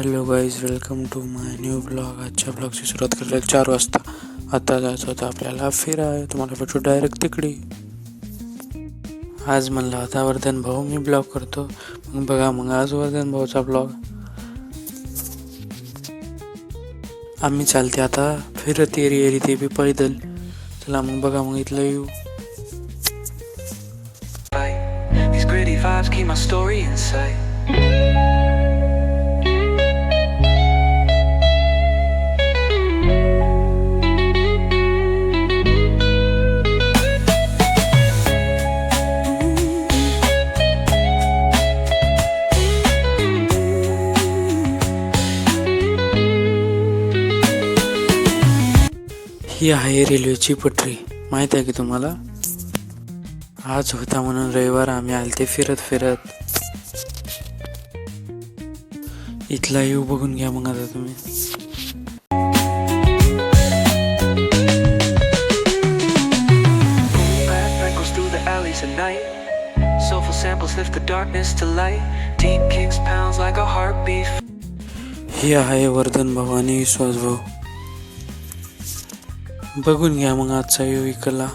Hello guys, welcome to my new blog. आजच्या ब्लॉगची सुरुवात करायला 4 वाजता. आता जायचं होतं आपल्याला फिराय. तुम्हाला भेटू डायरेक्ट तिकडे. आज म्हणलं होता वर्धन भाऊ मी ब्लॉग करतो. मग बघा, मग आज वर्धन भाऊचा ब्लॉग. आम्ही चालते आता फिरत एरी ते बी पैदल. चला मग बघा, मग इथलं येऊ. These gritty vibes keep my story inside. ही आहे रेल्वेची पटरी. माहित आहे की तुम्हाला? आज होता म्हणून रविवार आम्ही आलते फिरत फिरत. इथला येऊ बघून घ्या मग आता तुम्ही. Echoes through the alleys at night. Soulful samples lift the darkness to light. Deep kicks pounds like a heartbeat. ही आहे वर्धन भाऊ आणि विश्वास भाऊ. बघून घ्या मग आजचा येऊ इकला.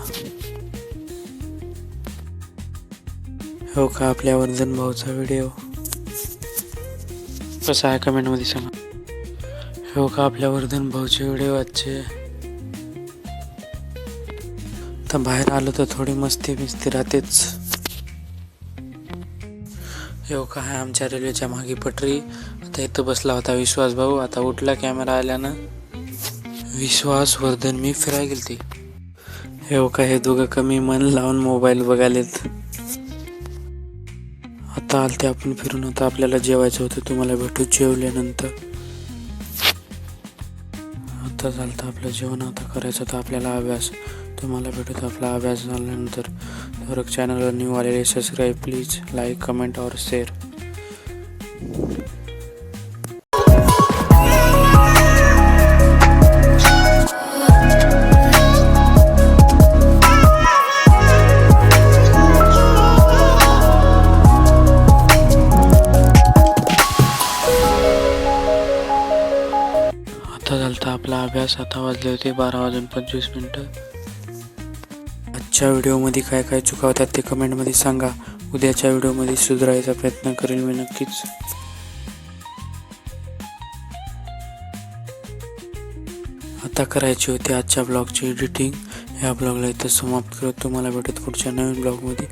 हो का आपल्या वर्धन भाऊचा व्हिडिओ कसा आहे कमेंटमध्ये सांगा. हो का आपल्या वर्धन भाऊचे व्हिडिओ आजचे. तर बाहेर आलो तर थोडी मस्ती बिस्ती राहतेच. हो का आहे आमच्या रेल्वेच्या मागे पटरी. आता इथं बसला होता विश्वास भाऊ. आता उठला कॅमेरा आल्यानं. विश्वास वर्धन मी फिरायला गेलती. हो का हे दोघं कमी मन लावून मोबाईल बघायलेत. आता आलते आपण फिरून. आता आपल्याला जेवायचं होतं. तुम्हाला भेटू जेवल्यानंतर. आता चालतं आपलं जेवण. आता करायचं होतं आपल्याला अभ्यास. तुम्हाला भेटत आपला अभ्यास झाल्यानंतर. तर चॅनलवर न्यू आलेले सबस्क्राईब प्लीज, लाईक कमेंट और शेअर. आता झालता आपला अभ्यास. आता वाजले होते 12:25. आजच्या व्हिडिओमध्ये काय काय चुका होत्यात ते कमेंटमध्ये सांगा. उद्याच्या व्हिडिओमध्ये सुधारायचा प्रयत्न करेल मी नक्कीच. आता करायची होती आजच्या ब्लॉगची एडिटिंग. ह्या ब्लॉगला इथं समाप्त करत. तुम्हाला भेटत पुढच्या नवीन ब्लॉगमध्ये.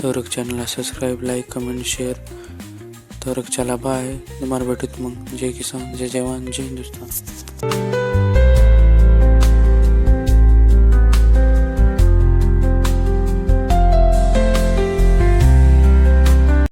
तर चॅनलला सबस्क्राईब, लाईक कमेंट शेअर. तर चला बाय. तुम्हाला भेटत मग. जय किसान, जय जवान, जय हिंदुस्तान.